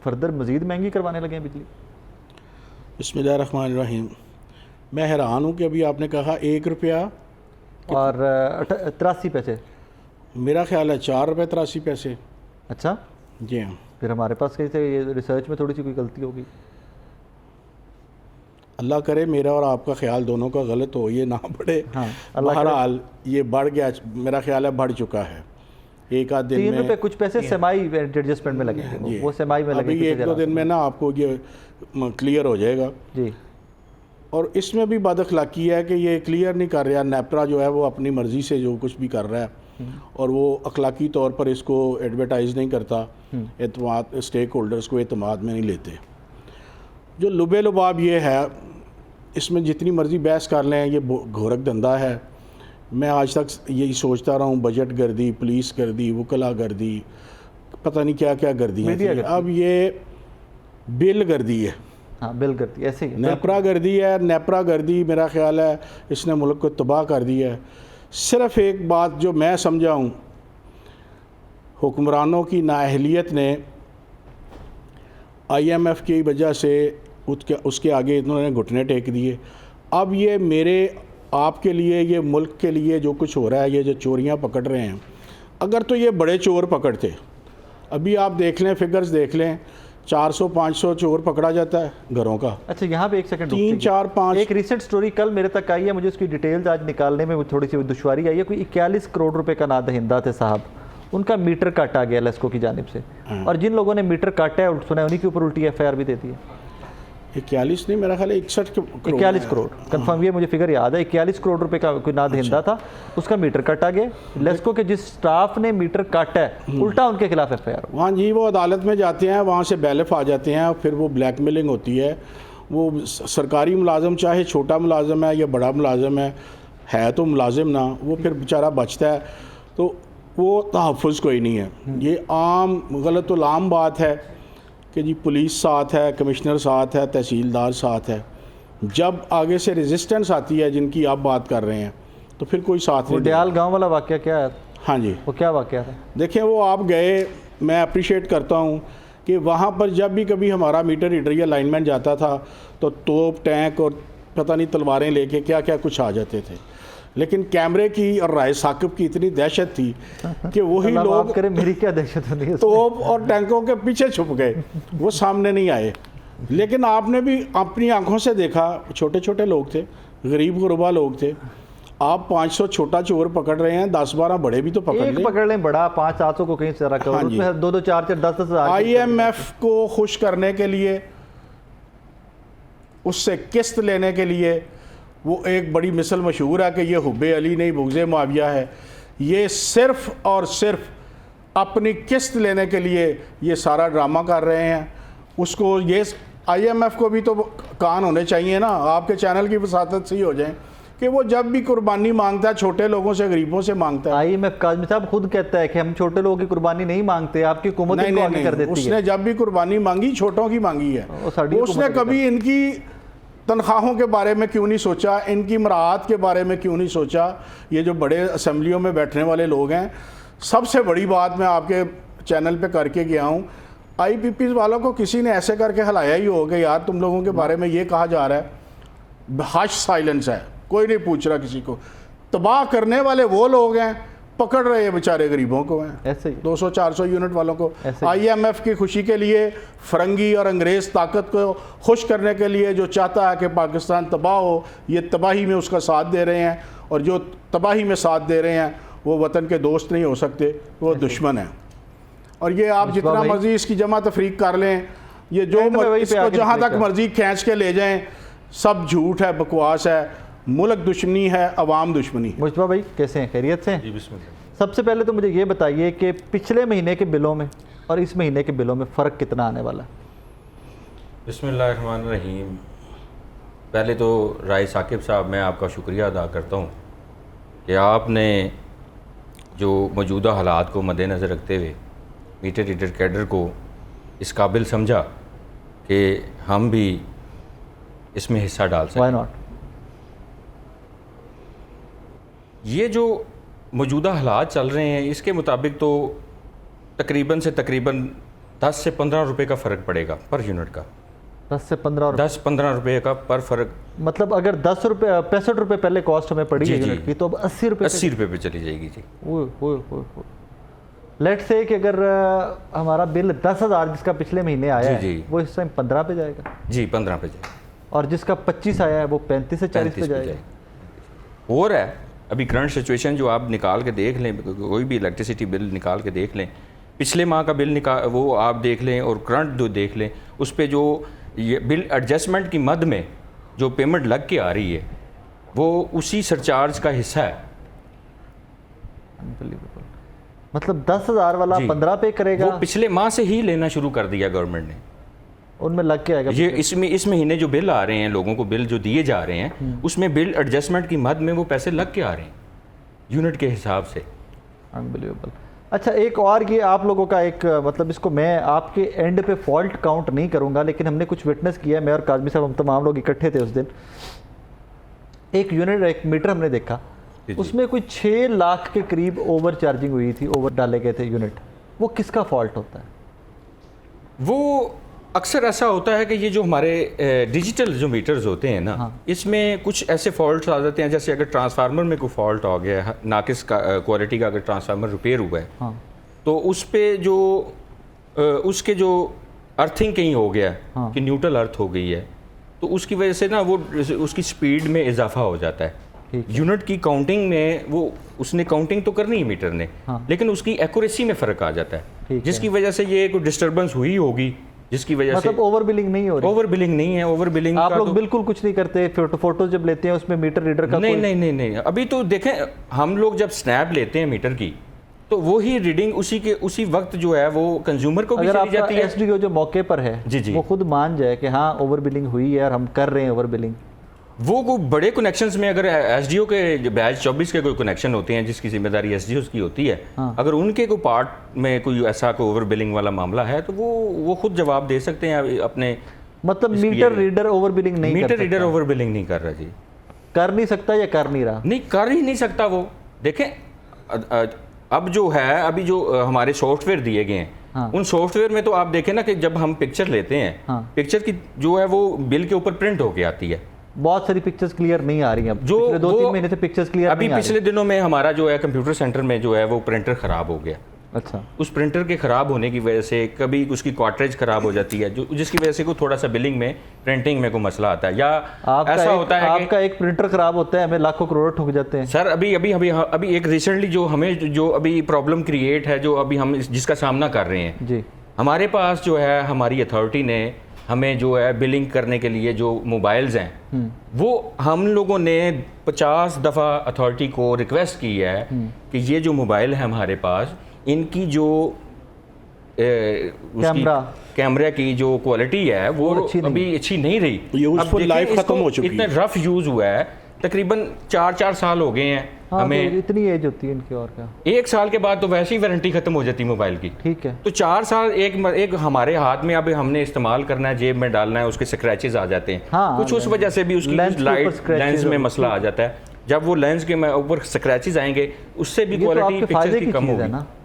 Further मज़ीद महंगी करवाने लगे हैं बिजली? बिस्मिल्लाहिर्रहमानिर्रहीम। मैं हैरान हूँ कि अभी आपने कहा 1 रुपया और 83 पैसे। मेरा ख्याल है 4 रुपये 83 पैसे। अच्छा, जी हाँ। फिर हमारे पास कैसे, ये रिसर्च में थोड़ी सी कोई गलती होगी। अल्लाह करे मेरा और आपका ख्याल दोनों का गलत हो, ये ना बढ़े। हाँ, अल्लाह करे। बहरहाल ये बढ़ गया, मेरा ख्याल है बढ़ चुका है। एक आध दिन 3 में रुपये कुछ पैसे सेमाई एडजस्टमेंट में लगेंगे, वो सेमाई में अभी लगेंगे 1-2 दिन में ना आपको ये क्लियर हो जाएगा जी। और इसमें भी बदअखलाकी है कि ये क्लियर नहीं कर रहा। नेपरा जो है वो अपनी मर्ज़ी से जो कुछ भी कर रहा है और वो अखलाकी तौर पर इसको एडवर्टाइज़ नहीं करता, एतमाद स्टेक होल्डर्स को एतमाद में नहीं लेते। जो लुबे लुबाब ये है, इसमें जितनी मर्ज़ी बहस कर लें, ये घोरक धंधा है। मैं आज तक यही सोचता रहा हूँ, बजट गर्दी, पुलिस गर्दी, वकला गर्दी, पता नहीं क्या क्या गर्दियाँ थी। अब ये बिल गर्दी है। हाँ, बिल गर्दी ऐसे ही। नेपरा गर्दी है। नेपरा गर्दी मेरा ख्याल है इसने मुल्क को तबाह कर दिया है। सिर्फ़ एक बात जो मैं समझा हूँ, हुक्मरानों की नाअहलियत ने IMF की वजह से उसके आगे इन्होंने घुटने टेक दिए। अब ये मेरे आपके लिए, ये मुल्क के लिए जो कुछ हो रहा है, ये जो चोरियाँ पकड़ रहे हैं, अगर तो ये बड़े चोर पकड़ते, अभी आप देख लें, फिगर्स देख लें, 400-500 चोर पकड़ा जाता है घरों का। अच्छा, यहाँ पे एक सेकंड, 3-4-5 एक रिसेंट स्टोरी कल मेरे तक आई है, मुझे उसकी डिटेल्स आज निकालने में थोड़ी सी दुश्वारी आई है। कोई 41 करोड़ रुपए का नादहिंदा थे साहब, उनका मीटर काटा गया लेस्को की जानिब से, और जिन लोगों ने मीटर काटा है सुना है उन्हीं के ऊपर उल्टी FIR भी दे दी है। 41 नहीं, मेरा ख्याल है 41 करोड़ कंफर्म, ये मुझे फिगर याद है। 41 करोड़ रुपए का कोई नादहिंदा था, उसका मीटर काटा गया। लेस्को के जिस स्टाफ ने मीटर काटा है, उल्टा उनके खिलाफ FIR। वहाँ जी वो अदालत में जाते हैं, वहाँ से बैलेफ आ जाते हैं, फिर वो ब्लैकमेलिंग होती है। वो सरकारी मुलाजम चाहे छोटा मुलाजम है या बड़ा मुलाजम है तो मुलाजिम ना, वो फिर बेचारा बचता है, तो वो तहफ़्फ़ुज़ कोई नहीं है। ये आम गलत और आम बात है कि जी पुलिस साथ है, कमिश्नर साथ है, तहसीलदार साथ है। जब आगे से रेजिस्टेंस आती है जिनकी आप बात कर रहे हैं, तो फिर कोई साथ नहीं। डयाल गांव वाला वाक़या क्या है? हाँ जी, वो क्या वाक़या था? देखिए वो आप गए, मैं अप्रिशिएट करता हूँ कि वहाँ पर जब भी कभी हमारा मीटर रीडर या लाइनमैन जाता था तो तोप, टैंक और पता नहीं तलवारें लेके क्या क्या कुछ आ जाते थे। लेकिन कैमरे की और राय साकिब की इतनी दहशत थी कि वही लोग करे, मेरी क्या दहशत होती है, तोप और टैंकों के पीछे छुप गए, वो सामने नहीं आए। लेकिन आपने भी अपनी आंखों से देखा, छोटे छोटे लोग थे, गरीब गुरबा लोग थे। आप 500 छोटा चोर पकड़ रहे हैं, 10-12 बड़े भी तो पकड़ लें बड़ा 500-700 को कहीं से रखा, उसमें 2-2 4-4 10-10 IMF को खुश करने के लिए, उससे किस्त लेने के लिए, वो एक बड़ी मिसल मशहूर है कि ये हुब्बे अली नहीं बुग़्ज़े मुआविया है। ये सिर्फ़ और सिर्फ अपनी किस्त लेने के लिए ये सारा ड्रामा कर रहे हैं। उसको ये IMF को भी तो कान होने चाहिए ना, आपके चैनल की वसातत से ही हो जाए कि वो जब भी कुर्बानी मांगता है छोटे लोगों से, गरीबों से मांगता है। IMF काज़मी साहब खुद कहता है कि हम छोटे लोगों की कुर्बानी नहीं मांगते, आपकी हुकूमत इनको आगे कर देती है। उसने जब भी कुर्बानी मांगी छोटों की मांगी है। उसने कभी इनकी तनख्वाहों के बारे में क्यों नहीं सोचा, इनकी मराहत के बारे में क्यों नहीं सोचा। ये जो बड़े असम्बलियों में बैठने वाले लोग हैं, सबसे बड़ी बात मैं आपके चैनल पे करके गया हूँ, IPPs वालों को किसी ने ऐसे करके हिलाया ही हो कि यार तुम लोगों के बारे में ये कहा जा रहा है, हश साइलेंस है, कोई नहीं पूछ रहा किसी को। तबाह करने वाले वो लोग हैं, पकड़ रहे हैं बेचारे गरीबों को हैं, ऐसे ही 200-400 यूनिट वालों को। IMF की खुशी के लिए, फरंगी और अंग्रेज़ ताकत को खुश करने के लिए जो चाहता है कि पाकिस्तान तबाह हो, ये तबाही में उसका साथ दे रहे हैं। और जो तबाही में साथ दे रहे हैं वो वतन के दोस्त नहीं हो सकते, वो दुश्मन हैं। और ये आप जितना मर्जी इसकी जमा तफरीक कर लें, ये जो इसको जहाँ तक मर्जी खींच के ले जाएँ, सब झूठ है, बकवास है। मुल्क दुश्मनी है, अवाम दुश्मनी। मुस्तफा भाई कैसे हैं, खैरियत से हैं? जी बिस्मिल्लाह। सबसे पहले तो मुझे ये बताइए कि पिछले महीने के बिलों में और इस महीने के बिलों में फ़र्क कितना आने वाला है? बिस्मिल्लाहिर्रहमानिर्रहीम। पहले तो राय साकिब साहब, मैं आपका शुक्रिया अदा करता हूँ कि आपने जो मौजूदा हालात को मद्देनज़र रखते हुए मीटर रीडर कैडर को इस काबिल समझा कि हम भी इसमें हिस्सा डाल सकें। Why not? ये जो मौजूदा हालात चल रहे हैं इसके मुताबिक तो तकरीबन से तकरीबन 10 से 15 रुपए का फ़र्क पड़ेगा पर यूनिट का। 10 से 15 10-15 रुपए का पर फ़र्क। मतलब अगर 10 रुपए 65 रुपए पहले कॉस्ट हमें पड़ी है जी, यूनिट की, तो अब 80 रुपए 80 रुपए पे चली जाएगी जी। लेट्स से कि अगर हमारा बिल 10,000 जिसका पिछले महीने आया है, जी। वो इस टाइम 15 पे जाएगा, जी 15 पे जाएगा, और जिसका 25 आया है वो 35 से 40 पे 35 पे जाएगा। जाएगा। और है अभी करंट सिचुएशन जो आप निकाल के देख लें, कोई भी इलेक्ट्रिसिटी बिल निकाल के देख लें, पिछले माह का बिल वो आप देख लें और करंट जो देख लें, उस पे जो ये बिल एडजस्टमेंट की मद में जो पेमेंट लग के आ रही है वो उसी सरचार्ज का हिस्सा है। Unbelievable। मतलब 10,000 वाला जी। 15 पे करेगा, वो पिछले माह से ही लेना शुरू कर दिया गवर्नमेंट ने। उनमें लग के आएगा। ये इस महीने जो बिल आ रहे हैं, लोगों को बिल जो दिए जा रहे हैं, उसमें बिल एडजस्टमेंट की मद में वो पैसे लग के आ रहे हैं यूनिट के हिसाब से। अनबिलीवेबल। अच्छा, एक और ये आप लोगों का एक मतलब, इसको मैं आपके एंड पे फॉल्ट काउंट नहीं करूंगा, लेकिन हमने कुछ विटनेस किया, मैं और काजमी साहब, हम तमाम लोग इकट्ठे थे उस दिन। एक यूनिट, एक मीटर हमने देखा, उसमें कोई 6 लाख के करीब ओवर चार्जिंग हुई थी, ओवर डाले गए थे यूनिट। वो किसका फॉल्ट होता है? वो अक्सर ऐसा होता है कि ये जो हमारे डिजिटल जो मीटर्स होते हैं ना, हाँ। इसमें कुछ ऐसे फॉल्ट्स आ जाते हैं, जैसे अगर ट्रांसफार्मर में कोई फॉल्ट आ गया है, नाकिस क्वालिटी का अगर ट्रांसफार्मर रिपेयर हुआ है, हाँ। तो उस पे जो उसके जो अर्थिंग कहीं हो गया है, हाँ। कि न्यूट्रल अर्थ हो गई है, तो उसकी वजह से ना वो उसकी स्पीड में इजाफा हो जाता है। ठीक है। यूनिट की काउंटिंग में वो उसने काउंटिंग तो करनी है मीटर ने, हाँ। लेकिन उसकी एक्यूरेसी में फ़र्क आ जाता ठीक है, है। जिसकी वजह से ये कोई डिस्टर्बेंस हुई होगी, जिसकी वजह से मतलब ओवर बिलिंग नहीं हो रही? ओवर बिलिंग नहीं है। ओवर बिलिंग आप का लोग तो बिल्कुल कुछ नहीं करते? फोटो जब लेते हैं उसमें मीटर रीडर का नहीं कोई... नहीं नहीं नहीं अभी तो देखें, हम लोग जब स्नैप लेते हैं मीटर की, तो वो ही रीडिंग उसी वक्त जो है वो कंज्यूमर को भी अगर चली जाती आपका है। एसडीओ जो मौके पर है, जी, जी। वो खुद मान जाए कि हाँ ओवर बिलिंग हुई है और हम कर रहे हैं ओवर बिलिंग, वो कोई बड़े कनेक्शंस में अगर एसडीओ के बैच 24 के कोई कनेक्शन होते हैं जिसकी जिम्मेदारी एसडीओ की होती है, हाँ। अगर उनके कोई पार्ट में कोई ऐसा कोई ओवर बिलिंग वाला मामला है, तो वो खुद जवाब दे सकते हैं अपने। मतलब मीटर रीडर ओवर बिलिंग नहीं मीटर कर रीडर सकता? ओवर बिलिंग नहीं कर रहा जी, कर नहीं सकता या कर नहीं रहा? नहीं कर ही नहीं सकता वो। देखें अब जो है, अभी जो हमारे सॉफ्टवेयर दिए गए हैं, हाँ। उन सॉफ्टवेयर में तो आप देखें ना कि जब हम पिक्चर लेते हैं, हाँ। पिक्चर की जो है वो बिल के ऊपर प्रिंट होके आती है। बहुत सारी पिक्चर्स क्लियर नहीं आ रही हैं अब, जो पिछले 2-3 वो महीने से पिक्चर्स क्लियर अभी नहीं आ रही। पिछले दिनों में हमारा जो है कंप्यूटर सेंटर में जो है वो प्रिंटर ख़राब हो गया। अच्छा। उस प्रिंटर के ख़राब होने की वजह से कभी उसकी कार्ट्रिज ख़राब हो जाती है, जो जिसकी वजह से को थोड़ा सा बिलिंग में, प्रिंटिंग में कोई मसला आता है, या ऐसा होता है कि आपका एक प्रिंटर खराब होता है, हमें लाखों करोड़ ठुक जाते हैं। सर अभी एक रिसेंटली जो हमें जो अभी प्रॉब्लम क्रिएट है, जो अभी हम जिसका सामना कर रहे हैं, जी। हमारे पास जो है हमारी अथॉरिटी ने हमें जो है बिलिंग करने के लिए जो मोबाइल्स हैं, वो हम लोगों ने 50 दफ़ा अथॉरिटी को रिक्वेस्ट की है कि ये जो मोबाइल है हमारे पास, इनकी जो कैमरा की जो क्वालिटी है वो अभी अच्छी नहीं रही। ये उसकी लाइफ खत्म हो चुकी है, इतना रफ यूज़ हुआ है, तकरीबन 4 साल हो गए हैं। हाँ, हमें तो इतनी एज होती है इनकी, और क्या। 1 साल के बाद तो वैसे ही वारंटी खत्म हो जाती है मोबाइल की। ठीक है। तो 4 साल एक हमारे हाथ में अब हमने इस्तेमाल करना है, जेब में डालना है, उसके स्क्रैचेस आ जाते हैं। हाँ, कुछ उस वजह से भी उसकी लाइट लेंस में मसला आ जाता है। जब वो लेंस के ऊपर स्क्रैचेस आएंगे, उससे भी क्वालिटी पिक्चर की कम होगी।